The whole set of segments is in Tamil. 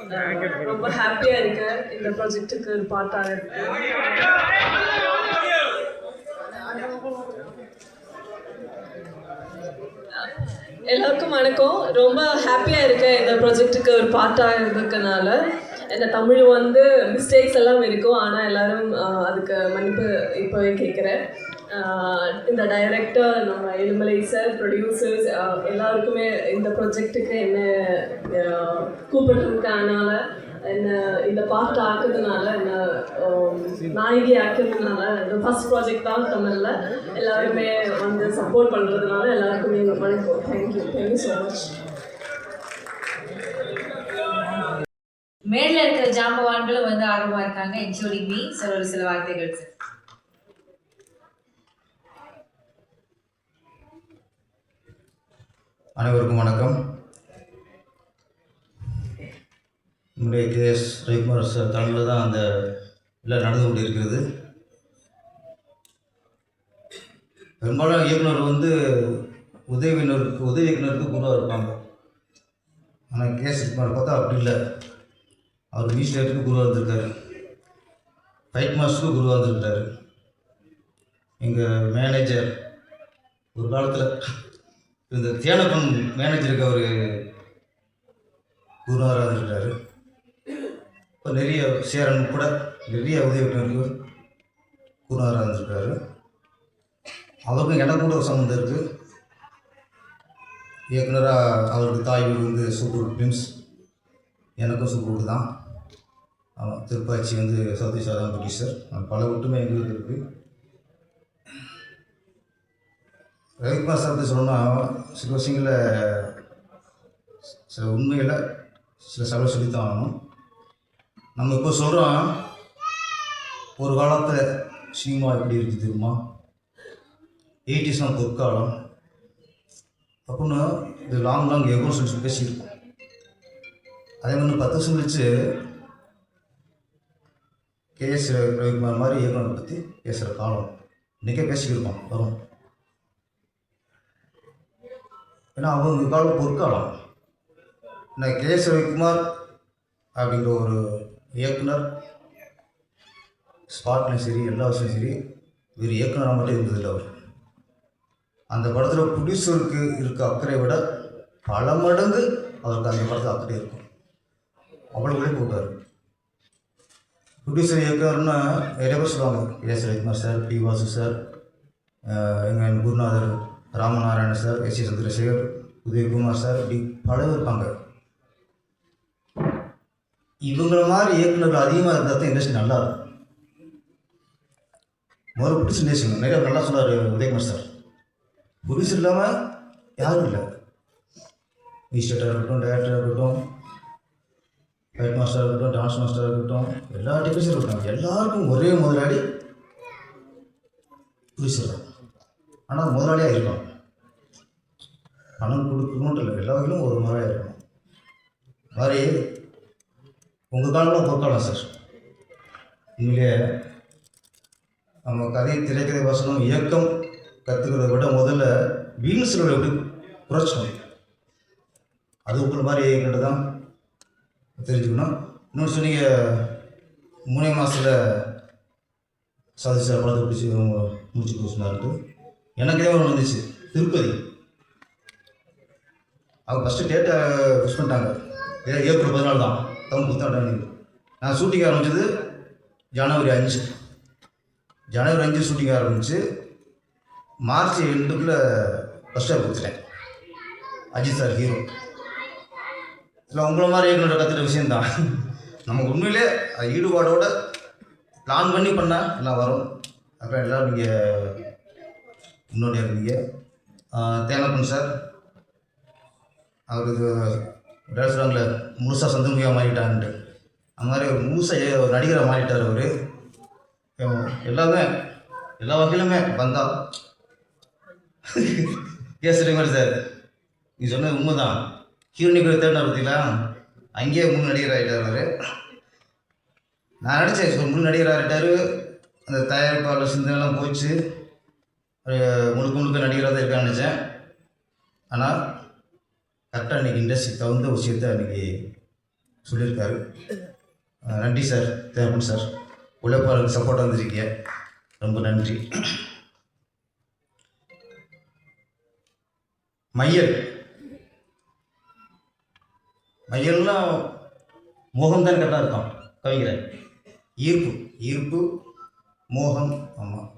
ரொம்ப ஹாப்பியாக இருக்கேன் இந்த ப்ராஜெக்ட்டுக்கு பார்ட்டாக இருக்கேன். எல்லாருக்கும் வணக்கம். ரொம்ப ஹாப்பியாக இருக்கேன் இந்த ப்ராஜெக்ட்டுக்கு ஒரு பார்ட்டாக இருந்ததுனால. என்ன தமிழ் மிஸ்டேக்ஸ் எல்லாம் இருக்கும், ஆனால் எல்லோரும் அதுக்கு மன்னிப்பு இப்போவே கேட்குறேன். இந்த டைரக்டர், நம்ம எலுமலை சார், ப்ரொடியூசர்ஸ் எல்லாருக்குமே இந்த ப்ராஜெக்ட்டுக்கு என்ன கூப்பிட்டுருக்கனால, என்ன இந்த பார்ட் ஆக்குறதுனால, என்ன நாயகி ஆக்குறதுனால, இந்த ஃபஸ்ட் ப்ராஜெக்ட் தான் தமிழில் எல்லாருமே சப்போர்ட் பண்ணுறதுனால எல்லாருக்குமே வணக்கம். Thank you so much. மேல இருக்கிற ஜாம்பவான்களும் ஆர்வமா இருக்காங்க. Including me. சார் ஒரு சில வார்த்தைகள் சார். அனைவருக்கும் வணக்கம். நம்முடைய KS ரவிக்குமார் சார் தலைமையில் தான் அந்த விழா நடந்து கொண்டு இருக்கிறது. பெரும்பாலும் இயக்குனர் உதவி இயக்குனருக்கு குருவாக இருப்பாங்க. ஆனால் KS ரவிக்குமார் பார்த்தா அப்படி இல்லை. அவர் மியூசிக் டைரக்டருக்கு குருவாக இருந்திருக்காரு, ஃபைட் மாஸ்டருக்கு குருவாக இருந்திருக்காரு. எங்கள் மேனேஜர் ஒரு காலத்தில் இந்த தியானப்பன் மேனேஜருக்கு அவர் குருவாராக இருந்திருக்காரு. இப்போ நிறைய சேரன் கூட நிறைய உதவிக்கு குருவாராக இருந்திருக்காரு. அவருக்கும் எனக்கு கூட ஒரு சம்மந்தம் இருக்குது. இயக்குனராக அவருக்கு தாய் வீடு சூப்பர் ஃபிலிம்ஸ், எனக்கும் சூப்பர் தான். திருப்பாச்சி சவுதி சாதான் ப்ரொடியூசர். பல ஒட்டுமை எங்களுக்கு இருக்குது. ரவிக்குமார் சார் பற்றி சொல்லணும்னா சில விஷயங்களில் சில உண்மைகளை சில சபை சொல்லித்தான் ஆகணும். நம்ம இப்போ சொல்கிறோம், ஒரு காலத்தில் சினிமா எப்படி இருக்குது தெரியுமா, 80s பொற்காலம் அப்படின்னு இது லாங் எவ்வளோ சொல்லி பேசியிருக்கோம். அதே மாதிரி 10 வருஷம் கழிச்சு KS ரவிக்குமார் மாதிரி இயக்குனரை பற்றி பேசுகிற காலம் இன்றைக்கே பேசிக்கிருக்கோம் வரும். ஏன்னா அவங்க காலம் பொற்காலம். ஏன்னா KS ரவிக்குமார் அப்படிங்கிற ஒரு இயக்குனர் ஸ்பாட்லையும் சரி எல்லா விஷயம் சரி ஒரு இயக்குனராக மட்டும் இருந்ததில்லை. அவர் அந்த படத்தில் ப்ரொடியூசருக்கு இருக்க அக்கறை விட பல மடங்கு அவருக்கு அந்த படத்தில் அக்கறை இருக்கும். அவ்வளோ உழைப்பு போட்டார். ப்ரொடியூசர் இயக்குனர்னா நிறைய பேர் சொல்லுவாங்க, KS Ravikumar sir, P. Vasu sir, எங்கள் குருநாதர் Ramanarayana sir, S. Chandrasekhar, Udayakumar sir, இப்படி பல பேர் இருப்பாங்க. இவங்கள மாதிரி இயக்குநர்கள் அதிகமாக இருந்தால் தான் இண்டஸ்ட்ரி நல்லா இருக்கும். முதல்ல ப்ரொடியூசர் நேசிக்கணும். நிறைய நல்லா சொன்னார் உதயகுமார் சார். ப்ரொடியூசர் இல்லாமல் யாரும் இல்லை. மியூசிக் இருக்கட்டும், டைரக்டராக இருக்கட்டும், ஃபைட் மாஸ்டராக இருக்கட்டும், டான்ஸ் மாஸ்டராக இருக்கட்டும், எல்லா டெக்னீஷியனும் இருக்காங்க. எல்லாருக்கும் ஒரே முதலாளி ப்ரொடியூசர் தான். ஆனால் முதலாளியாக இருக்கணும். பணம் கொடுக்கணும்னு இல்லை, எல்லா வகையிலும் ஒரு முதலாளியாக இருக்கணும். மாதிரி உங்கள் காலம் பொற்காலம் சார். உண்மையிலே நம்ம கதை, திரைக்கதை, வசனம், இயக்கம் கற்றுக்கிறத விட முதல்ல வீண் செலவை எப்படி குறைச்சணும், அது உங்களை மாதிரி இயக்கிட்டு தான் தெரிஞ்சுக்கணும். இன்னொன்று சொன்னீங்க, 3 மாதத்தில் சாதி சார் படத்தை பிடிச்சி முடிச்சு சொன்னார்ட்டு. எனக்கு இதே ஒன்று வந்துச்சு. திருப்பதி அவங்க ஃபஸ்ட்டு டேட்டை ஃபிக்ஸ் பண்ணிட்டாங்க. ஏப்ரல் 14 தான் தமிழ் புத்தாண்டு. நான் ஷூட்டிங் ஆரம்பித்தது ஜனவரி 5 ஷூட்டிங் ஆரம்பித்து மார்ச் 2 ஃபஸ்ட் ஸ்டார் கொடுத்துட்டேன். Ajith sir hero. இல்லை உங்களை மாதிரி இயக்குனர் கற்றுட்ட விஷயந்தான். நமக்கு உண்மையிலே ஈடுபாடோடு பிளான் பண்ணி பண்ணால் எல்லாம் வரும். அப்புறம் எல்லோரும் நீங்கள் முன்னோடியாக இருந்தீங்க. தேனப்பன் சார், அவருக்கு பேசுகிறாங்களே முழுசாக சந்தோஷமாக மாறிட்டான்ட்டு, அந்த மாதிரி ஒரு முழுசாக ஒரு நடிகராக மாறிட்டார் அவர். எல்லாமே எல்லா வகையிலுமே வந்தா KS ரவிக்குமார் சார், நீ சொன்னது உண்மை தான். ஹீரோனிக்கு தேடினா பார்த்தீங்களா, அங்கேயே முன் நடிகர் ஆகிட்டார் அவர். நான் நினச்சேன் முன் நடிகர் ஆகிட்டார், அந்த தயாரிப்பாளர் சிந்தனைலாம் போச்சு, முழுக்க நடிகராக தான் இருக்கான்னு நினச்சேன். ஆனால் கரெக்டாக இன்றைக்கி இண்டஸ்ட்ரி தகுந்த விஷயத்தை அன்றைக்கி சொல்லியிருக்காரு. நன்றி சார், தேவன் சார், உழைப்பாளருக்கு சப்போர்ட்டாக வந்திருக்கீங்க, ரொம்ப நன்றி. மையல் மையல்னா மோகம் தான் கரெக்டாக இருக்கும் கவிஞரை. ஈர்ப்பு ஈர்ப்பு மோகம். ஆமாம்,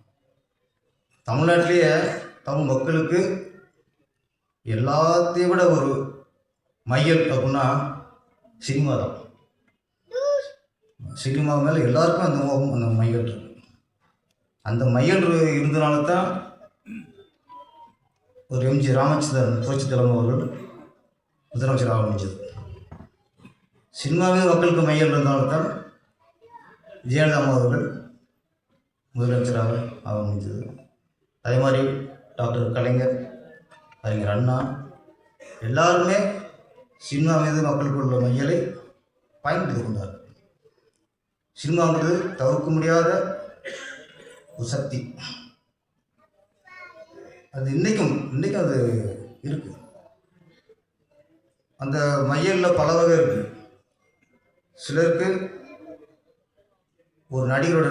தமிழ்நாட்டிலேயே தமிழ் மக்களுக்கு எல்லாத்தையும் விட ஒரு மையல் அப்படின்னா சினிமா தான். சினிமா மேலே எல்லாருக்கும் அந்த மோகம், அந்த மையல் இருக்கு. அந்த மையல் இருந்தனால தான் ஒரு எம்ஜி ராமச்சந்திரன் புரட்சி தலைவர் அவர்கள் முதலமைச்சராக அமைஞ்சது. சினிமாவே மக்களுக்கு மையல் இருந்தால்தான் தான் ஜெயலலிதா அவர்கள் முதலமைச்சராக அமைஞ்சது. அதே மாதிரி டாக்டர் கலைஞர், அறிஞர் அண்ணா எல்லாருமே சினிமா மீது மக்களுக்கு உள்ள மையலை பயன்படுத்தி கொண்டார். சினிமாங்கிறது தவிர்க்க முடியாத ஒரு சக்தி. அது இன்றைக்கும் அது இருக்குது. அந்த மையலில் பல வகை இருக்குது. சிலருக்கு ஒரு நடிகரோட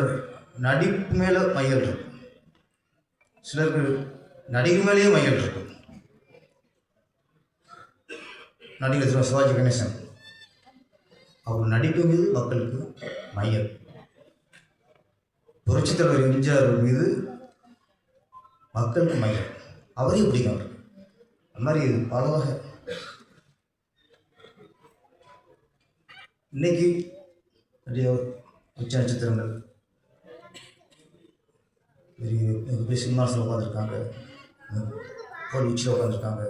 நடிப்பு மேலே மையல் இருக்கு, சிலருக்கு நடிகர் மேலேயே மையல் இருக்கு. நடிகர் சிவாஜி கணேசன் அவர் நடிப்பு மீது மக்களுக்கு மையல். புரட்சித் தலைவர் எம்ஜிஆர் மீது மக்களுக்கு மையல், அவரையும் பிடிக்கும் அவருக்கு. அந்த மாதிரி பல வகை. இன்னைக்கு நிறைய உச்ச நட்சத்திரங்கள் பெரிய சினிமாஸில் உட்காந்துருக்காங்க, கோல் உச்சியில் உட்காந்துருக்காங்க.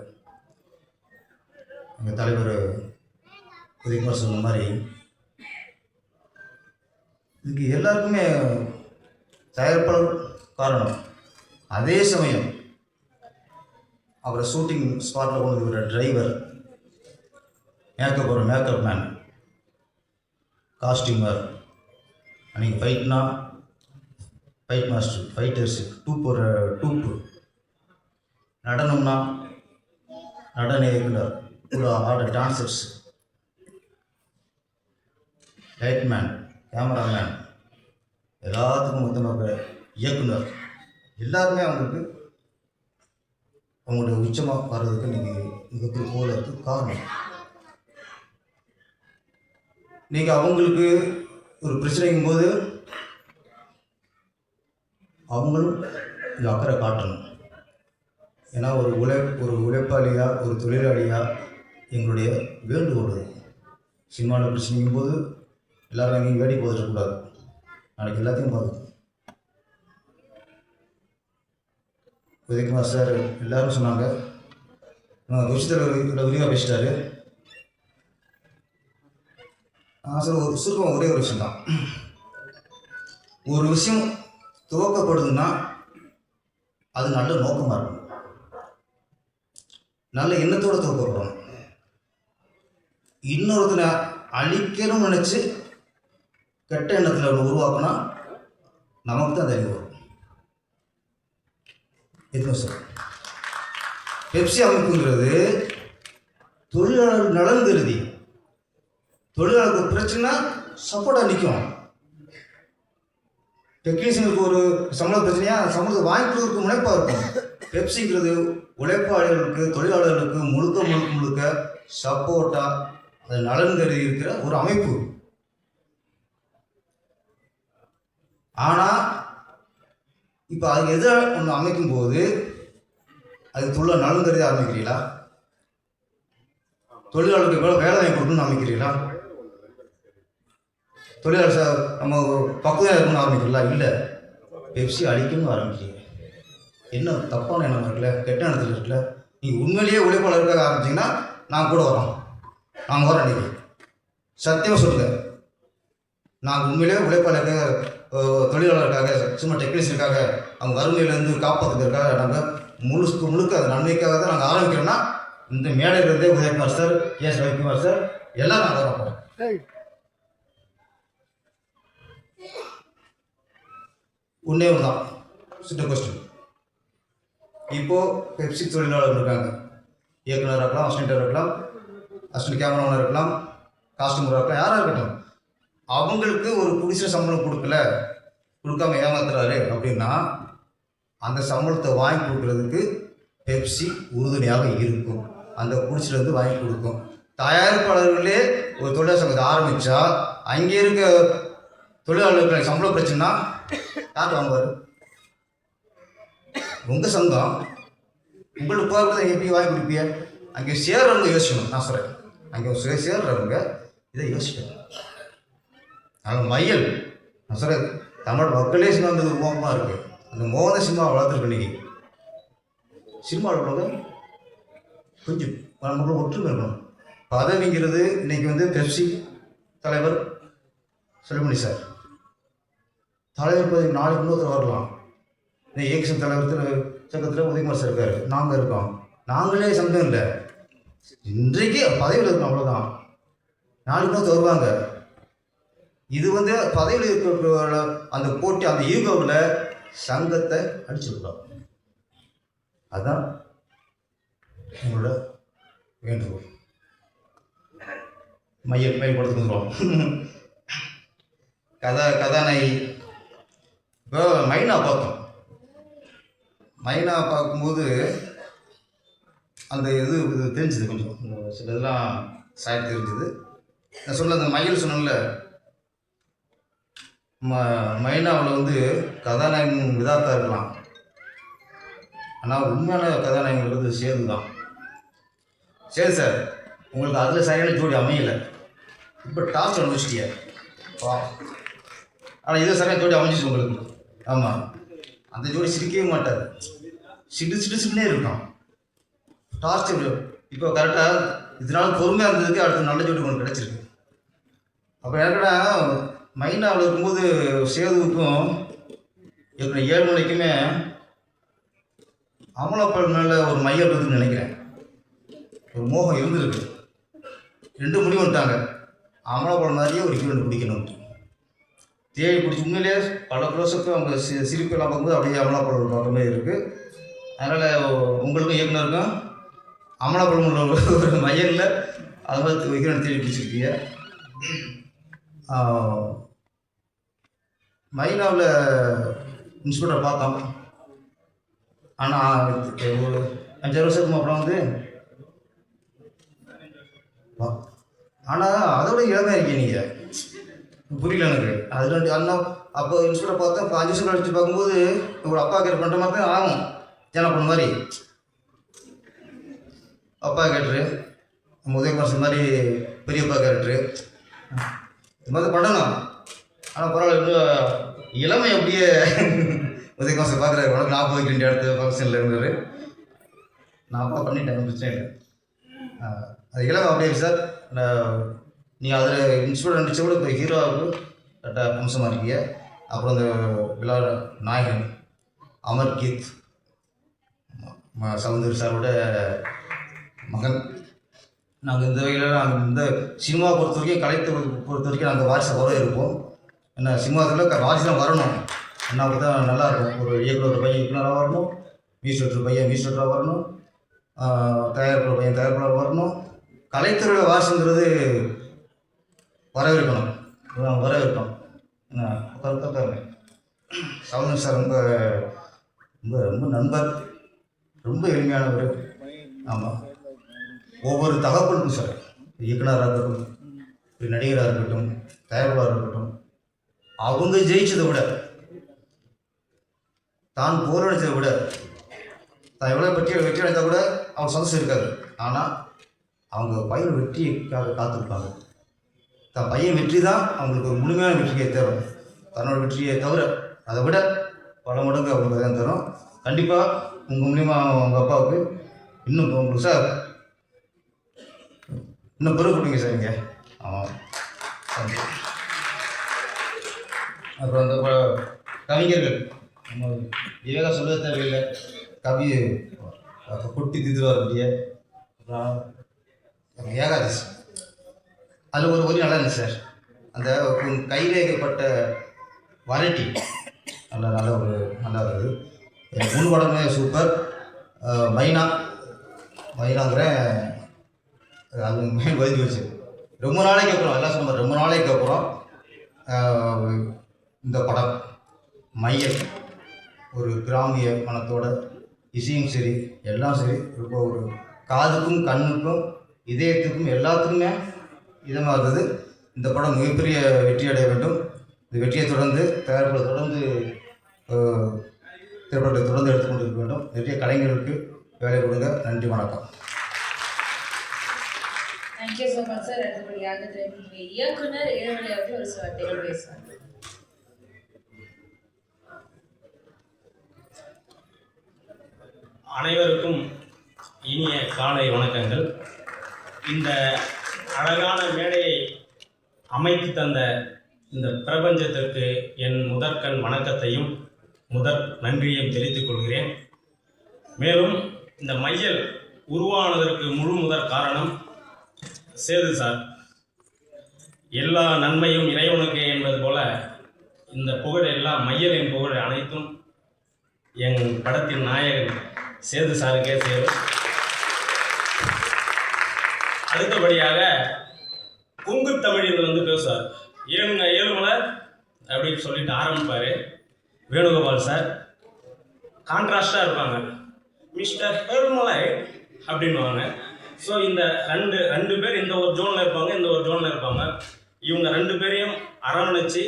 எங்கள் தலைவர் உதயகுமார் சொன்ன மாதிரி இதுக்கு எல்லாருக்குமே தயாரிப்பாளர் காரணம். அதே சமயம் அவரை ஷூட்டிங் ஸ்பாட்டில் கொண்டு வர டிரைவர், மேக்கப் மேன், காஸ்டியூமர், அன்றைக்கி ஃபைட்னா ஃபைட் மாஸ்டர், ஃபைட்டர்ஸ், டூப்பு, நடனம்னா நடன இயக்குனர், ஒரு ஆர்டர் டான்சர்ஸ், லைட்மேன், கேமராமேன், எல்லாத்துக்கும் மொத்தமாக இயக்குனர், எல்லாருமே அவங்களுக்கு அவங்களுடைய உச்சமாக வர்றதுக்கு இன்றைக்கி மிகப்பெரிய போல இருக்குது காரணம். நீங்கள் அவங்களுக்கு ஒரு பிரச்சனைக்கும் போது அவங்களும் இந்த அக்கறை காட்டணும். ஏன்னா ஒரு உழைப்பாளியாக, ஒரு தொழிலாளியாக எங்களுடைய வேண்டுகோள். சினிமாவில் பிரச்சனைக்கும் போது எல்லோரும் எங்கேயும் வேடி போதிடக்கூடாது, நாளைக்கு எல்லாத்தையும் பார்க்கணும். உதயகுமார் சார் எல்லோரும் சொன்னாங்க, புரட்சித்தலைவர் விரிவாக பேசிட்டாரு. சார் ஒரு சுருக்கம் ஒரே ஒரு விஷயம் தான். ஒரு விஷயம் துவக்கப்படுதுன்னா அது நல்ல நோக்கமாக இருக்கும், நல்ல எண்ணத்தோடு துவக்கப்படணும். இன்னொருத்தனை அழிக்கணும்னு நினச்சி கெட்ட எண்ணத்தில் ஒன்று உருவாக்கினா நமக்கு தான் தெரியும் வரும். எதுவும் சார் பெப்சி அமைப்புங்கிறது தொழிலாளர் நலன் கருதி, தொழிலாளருக்கு பிரச்சனை சப்போர்ட்டாக நிற்கும். டெக்னீஷியனுக்கு ஒரு சம்பள பிரச்சனையா சம்பளத்தை வாங்கி கொடுக்கறதுக்கு முனைப்பாக இருக்கும். பெப்சிங்கிறது உழைப்பாளர்களுக்கு, தொழிலாளர்களுக்கு முழுக்க சப்போர்ட்டாக அது நலன் கருதி இருக்கிற ஒரு அமைப்பு. ஆனால் இப்போ அது எதை ஒன்று அமைக்கும் போது அது தொழிலாளர் நலன் கருதி ஆரம்பிக்கிறீங்களா, தொழிலாளருக்கு எவ்வளோ வேலை வாங்கி கொடுக்கணும்னு அமைக்கிறீங்களா, தொழிலாளர் சார் நம்ம பக்குவம் இருக்கணும்னு ஆரம்பிக்கிறீங்களா? இல்லை, பெப்சி அடிக்கணும்னு ஆரம்பிக்கிறீங்க. என்ன தப்பான எண்ணம் இருக்குல்ல, கெட்ட எண்ணத்தில் இருக்குல்ல. நீங்கள் உண்மையிலேயே உழைப்பாளருக்காக ஆரம்பிச்சிங்கன்னா நாங்கள் கூட வரோம், நாங்கள் வரோம். இன்றைக்கி சத்தியமாக சொல்லுங்கள், நாங்கள் உண்மையிலேயே உழைப்பாளருக்காக, தொழிலாளருக்காக, சும்மா டெக்னீஷியனுக்காக, அவங்க வறுமையிலேருந்து காப்பாற்றுறதுக்காக நாங்கள் முழுக்க அது நன்மைக்காக தான் நாங்கள் ஆரம்பிக்கிறோன்னா இந்த மேடையிலிருந்தே Udayakumar sir, S Ravikumar sir எல்லாம் நாங்கள் வரோம். ஒன்றே ஒன்று தான் சின்ன கொஸ்டின். இப்போது பெப்சி தொழிலாளர்கள் இருக்காங்க, இயக்குனராக இருக்கலாம், அசிஸ்டண்ட்டாக இருக்கலாம், அசிஸ்டன்ட் கேமராமேனாக இருக்கலாம், காஸ்டியூமராக இருக்கலாம், யாராக இருக்கட்டும், அவங்களுக்கு ஒரு பிடிச்ச சம்பளம் கொடுக்காம ஏமாத்துறாரு அப்படின்னா அந்த சம்பளத்தை வாங்கி கொடுக்குறதுக்கு பெப்சி உறுதுணையாக இருக்கும். அந்த குடிச்சிலேருந்து வாங்கி கொடுக்கும். தயாரிப்பாளர்களே ஒரு தொழிலாளர் சங்கத்தை ஆரம்பித்தா அங்கே இருக்க தொழிலாளர்களுக்கு சம்பளம் பிரச்சனைனா யார் வாங்குவார்? உங்கள் சங்கம். உங்களுக்கு போகிறத எப்படி வாங்கி கொடுப்பீங்க? அங்கே சேர்றவங்க யோசிக்கணும். நான் சொல்கிறேன், அங்கே சேர்றவங்க இதை யோசிக்கணும். அதனால் மையல் நான் சொல்கிறேன், தமிழ் மக்களே சினிமா வந்து மோகமாக இருக்குது. அந்த மோகன சினிமா வளர்த்துருக்கு. இன்னைக்கு சினிமாவில் உள்ளவங்க கொஞ்சம் நம்மளும் ஒற்றுமை இருக்கணும். பதவிங்கிறது இன்னைக்கு வந்து பெப்சி தலைவர் செல்வமணி சார், தலைவர் பதவி நாளைக்கு இன்னொருத்தர் வரலாம். இன்னைக்கு இயக்க தலைவர் சங்கத்தில் உதயகுமார் சார் இருக்கார், நாங்கள் இருக்கோம். நாங்களே சங்கம் இல்லை, இன்றைக்கு பதவியில் இருக்கோம், அவ்வளோதான். நாளைக்கு இன்னொருத்தர் வருவாங்க. இது வந்து பதவியில் இருக்கிற அந்த போட்டி, அந்த ஈகோவில் சங்கத்தை அடிச்சிருக்கிறோம். அதுதான் உங்களோட வேண்டுகோள். மேம்படுத்துகிறோம். கதாநாயகி இப்போ மைனா பார்த்தோம். மைனா பார்க்கும்போது அந்த இது தெரிஞ்சுது, கொஞ்சம் சில இதெல்லாம் சாய் தெரிஞ்சுது. நான் சொன்ன அந்த மயில் சொன்னேன்ல, மைனாவில் வந்து கதாநாயகன் விதார்த்தா இருக்கலாம், ஆனால் உண்மையான கதாநாயகங்கிறது சேது தான். சரி சார், உங்களுக்கு அதில் சரியான ஜோடி அமையலை, இப்போ டாஸ்க் அனுபவிச்சிட்டியா? ஆனால் இதில் சரியான ஜோடி அமைஞ்சிச்சு உங்களுக்கு. ஆமாம், அந்த ஜோடி சிரிக்கவே மாட்டார், சிடுன்னே இருக்கும். டாஸ்க் இப்போ கரெக்டாக இதனால பொறுமையாக இருந்ததுக்கு அடுத்த நல்ல ஜோடி ஒன்று கிடச்சிருக்கு. அப்போ எனக்குடா மைனாவில் இருக்கும்போது சேதுவுக்கும் ஏற்கனவே 7 மணிக்குமே அமலாப்பால் மேலே ஒரு மையம் இருக்குதுன்னு நினைக்கிறேன், ஒரு மோகம் இருந்திருக்கு. 2 முடிவு வந்துட்டாங்க, அமலாப்பால் மாதிரியே ஒரு ஹீரோயின் பிடிக்கணும். தேடி பிடிச்சி உண்மையிலே பல க்ளோஸுக்கு அவங்க சிரிப்பு எல்லாம் பார்க்கும்போது அப்படியே அமலாப்பால் பார்க்கும்போது இருக்குது. அதனால் உங்களுக்கும் இயக்குனருக்கும் அமலாப்பால் உள்ள ஒரு மையம் இல்லை, அது மாதிரி ஹீரோயின் தேடி பிடிச்சிருக்கீங்க. மைனாவில் இன்ஸ்பெக்டர் பார்த்தோம், ஆனால் ஒரு 5-6 வருஷத்துக்கு அப்புறம் வந்து ஆனால் அதோட இளமையாக இருக்கீங்க நீங்கள், புரியல எனக்கு. அதில் அண்ணன் அப்போ இன்ஸ்பெக்டர் பார்த்தா இப்போ 5 வருஷம் கழிச்சு பார்க்கும்போது ஒரு அப்பா கேட்டு பண்ணுற மாதிரி தான் ஆகும். ஜன பண்ண மாதிரி அப்பா கேட்டுரு, உதயகுமார் மாதிரி பெரியப்பா கேரக்டரு இது மாதிரி பண்ணணும். ஆனால் பரவாயில்ல, இன்னும் இளமை அப்படியே உதயகுமார் சார் பார்க்குறாரு. உனக்கு 42 அடுத்த ஃபங்க்ஷனில் இருந்தார், நான் அப்பா பண்ணிட்டேன், பிரச்சனை இல்லை. அது இளமை அப்படியே சார். நீங்கள் அதில் இன்ஸ்பெக்டர் நடிச்ச கூட இப்போ ஹீரோவுக்கு கரெக்டாக அம்சமாக இருக்கீங்க. அப்புறம் அந்த விழா நாயகன் அமர்கீத் சௌந்தர் சாரோட மகன். நாங்கள் இந்த வகையில் நாங்கள் இந்த சினிமா பொறுத்த வரைக்கும், கலைத்தை பொறுத்த வரைக்கும் நாங்கள் வாரிசாக வர இருப்போம். என்ன சினிமாவில் வாரிசுலாம் வரணும், என்ன தான் நல்லாயிருக்கும். ஒரு இயக்குனர் பையன் இயக்குனராக வரணும், மியூசிக் பையன் மியூசிக்கராக வரணும், தயாரிப்பாளர் பையன் தயாரிப்பாளர் வரணும். கலைத்துறையில் வாரிசுங்கிறது வரவேற்கணும், வரவேற்கணும். என்ன கருத்தாங்க சௌந்தர் சார் ரொம்ப ரொம்ப ரொம்ப நண்பர், ரொம்ப எளிமையானவர். ஆமாம், ஒவ்வொரு தகவலுக்கும் சார், இயக்குனராக இருக்கட்டும், நடிகராக இருக்கட்டும், தயாரிப்பாளராக இருக்கட்டும், அவங்க ஜெயிச்சதை விட, தான் போராடிச்சதை விட, தான் எவ்வளோ வெற்றி அடைந்தால் கூட அவங்க சந்தோஷம் இருக்காது. ஆனால் அவங்க பையன் வெற்றிக்காக காத்திருப்பாங்க. தான் பையன் வெற்றி தான் அவங்களுக்கு ஒரு முழுமையான வெற்றியை தேவை. தன்னோட வெற்றியை தவிர அதை விட பல மடங்கு அவங்களுக்கு தான் தரும். கண்டிப்பாக உங்கள் மூலிமா அவங்க அப்பாவுக்கு இன்னும் உங்களுக்கு சார் இன்னும் பொறுப்பு கொடுங்க சார். இங்கே ஆமாம். அப்புறம் அந்த கவிஞர்கள் நம்ம விவேகா சொல்ல தேவையில்லை, கவி கொட்டி திதுவார் அப்படியே. அப்புறம் ஏகாதசி அதில் ஒரு வரி நல்லா இருந்துச்சு சார். அந்த கைரேகைப்பட்ட வெரைட்டி நல்ல ஒரு நல்லா இருக்குது. முன் படமே சூப்பர். மைனாங்கிற அது மைண்ட் ஒதுக்கி வச்சு ரொம்ப நாளைக்கு அப்புறம் எல்லாம் சொன்ன ரொம்ப நாளைக்கு அப்புறம் இந்த படம் மையல் ஒரு கிராமிய மனத்தோட இசையும் சரி எல்லாம் சரி ரொம்ப ஒரு காதுக்கும் கண்ணுக்கும் இதயத்துக்கும் எல்லாத்துக்குமே இதமாக இருந்தது. இந்த படம் மிகப்பெரிய வெற்றி அடைய வேண்டும். இந்த வெற்றியை தொடர்ந்து தயாரிப்புகளை தொடர்ந்து திரைப்படத்தை தொடர்ந்து எடுத்துக்கொண்டு இருக்க வேண்டும். நிறைய கலைஞர்களுக்கு வேலை கொடுங்க. நன்றி, வணக்கம். Thank you so much sir. அடுத்தபடியாக திரைப்படத்தின் இயக்குனர் இளவலை அவர்கள் ஒரு சில வார்த்தைகள் பேசுவாங்க. அனைவருக்கும் இனிய காலை வணக்கங்கள். இந்த அழகான மேடையை அமைத்து தந்த இந்த பிரபஞ்சத்திற்கு என் முதற்கண் வணக்கத்தையும் நன்றியையும் தெரிவித்துக் கொள்கிறேன். மேலும் இந்த மையல் உருவானதற்கு முழு முதற் காரணம் சேது சார். எல்லா நன்மையும் இறைவனுக்கே என்பது போல இந்த புகழ் எல்லாம் மையலின் புகழ் அனைத்தும் என் படத்தின் நாயகன் சேது சாருக்கே சேரும். அடுத்தபடியாக கொங்கு தமிழில் வந்து பேசுவார். ஏழுங்க ஏழுமலை அப்படின்னு சொல்லிட்டு ஆரம்பிப்பார் வேணுகோபால் சார். கான்ட்ராஸ்டாக இருப்பாங்க, மிஸ்டர் ஏழுமலை அப்படின்வாங்க. ஸோ இந்த ரெண்டு பேர் இந்த ஒரு ஜோனில் இருப்பாங்க, இந்த ஒரு ஜோனில் இருப்பாங்க. இவங்க ரெண்டு பேரையும் அரவணைச்சு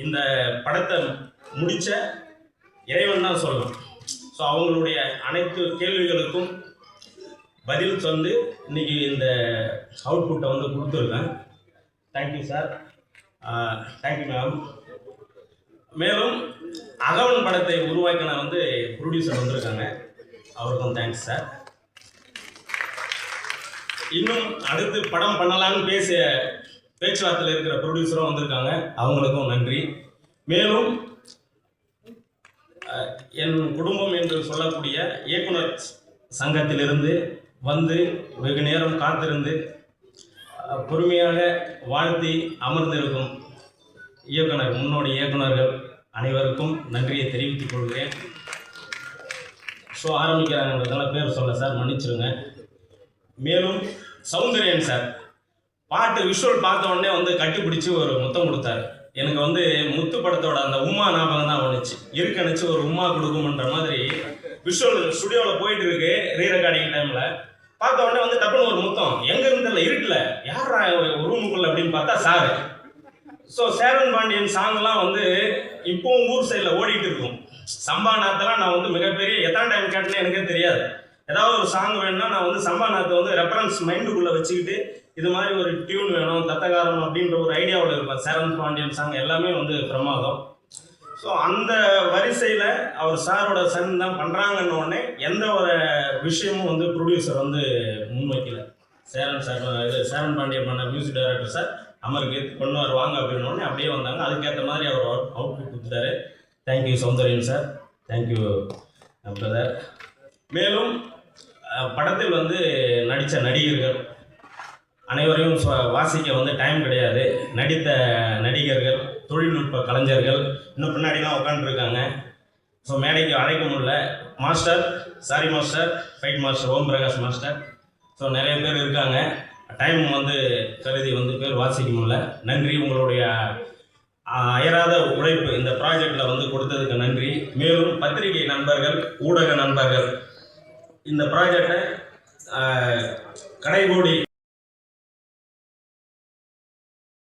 இந்த படத்தை முடித்த இறைவன் தான் சொல்லணும். ஸோ அவங்களுடைய அனைத்து கேள்விகளுக்கும் பதில் வந்து இன்னைக்கு இந்த அவுட்புட்டை வந்து கொடுத்துருக்கேன். Thank you sir, thank you ma'am. மேலும் அகவன் படத்தை உருவாக்கின வந்து ப்ரொடியூசர் வந்திருக்காங்க, அவருக்கும் தேங்க்ஸ் சார். இன்னும் அடுத்து படம் பண்ணலான்னு பேச்சுவார்த்தையில் இருக்கிற ப்ரொடியூசரும் வந்திருக்காங்க, அவங்களுக்கும் நன்றி. மேலும் என் குடும்பம் என்று சொல்லக்கூடிய இயக்குனர் சங்கத்திலிருந்து வந்து வெகு நேரம் காத்திருந்து பொறுமையாக வாழ்த்தி அமர்ந்திருக்கும் முன்னோடி இயக்குனர்கள் அனைவருக்கும் நன்றியை தெரிவித்துக் கொள்கிறேன். ஸோ ஆரம்பிக்கிறாங்கன்றதால பேர் சொல்ல சார், மன்னிச்சிருங்க. மேலும் சௌந்தர்யன் சார் பாட்டு விஷுவல் பார்த்த உடனே வந்து கட்டிப்பிடிச்சி ஒரு முத்தம் கொடுத்தாரு. எனக்கு வந்து முத்து படத்தோட அந்த உமா ஞாபகம் தான் வந்துச்சு. இருக்கணிச்சு ஒரு உமா கொடுக்கும்ன்ற மாதிரி விஷுவல் ஸ்டுடியோவில் போயிட்டு இருக்கு ரீ ரெக்கார்டிங் டைமில். பார்த்த உடனே வந்து டப்புன்னு ஒரு முத்தம். எங்கே இருந்ததில்ல இருக்குல்ல யாரா ரூமுக்குள்ள அப்படின்னு பார்த்தா சாரு. ஸோ சேரன் பாண்டியன் சாங்லாம் வந்து இப்போவும் ஊர் சைடில் ஓடிட்டு இருக்கும். சம்பா நாத்தெல்லாம் நான் வந்து மிகப்பெரிய எத்தனை டைம் கேட்டேன்னு எனக்கே தெரியாது. ஏதாவது ஒரு சாங் வேணும்னா நான் வந்து சம்பா நாத்தை வந்து ரெஃபரன்ஸ் மைண்டுக்குள்ளே வச்சுக்கிட்டு இது மாதிரி ஒரு டியூன் வேணும் தத்தகாரம் அப்படின்ற ஒரு ஐடியாவில் இருப்பேன். சேரன் பாண்டியன் சாங் எல்லாமே வந்து பிரமாதம். ஸோ அந்த வரிசையில் அவர் சாரோட சன் தான் பண்ணுறாங்கன்னு உடனே எந்த ஒரு விஷயமும் வந்து ப்ரொடியூசர் வந்து முன்வைக்கல. சேரன் பாண்டியன் பண்ண மியூசிக் டைரக்டர் சார் அமருக்கு கொண்டு வருவாங்க அப்படின்னு உடனே அப்படியே வந்தாங்க. அதுக்கேற்ற மாதிரி அவர் அவுட்புட் கொடுத்தாரு. Thank you Soundaryan sir, thank you brother. மேலும் படத்தில் வந்து நடித்த நடிகர்கள் அனைவரையும் வாசிக்க வந்து டைம் கிடையாது. நடித்த நடிகர்கள், தொழில்நுட்ப கலைஞர்கள் இன்னும் பின்னாடிலாம் உட்காந்துருக்காங்க. ஸோ மேடைக்கு அழைக்க முடியல. Master, sorry master, fight master Om Prakash master, so நிறைய பேர் இருக்காங்க. டைம் வந்து கருதி வந்து பேர் வாசிக்க முடியல. நன்றி, உங்களுடைய அயராத உழைப்பு இந்த ப்ராஜெக்டில் வந்து கொடுத்ததுக்கு நன்றி. மேலும் பத்திரிகை நண்பர்கள், ஊடக நண்பர்கள் இந்த ப்ராஜெக்டை கடைகோடி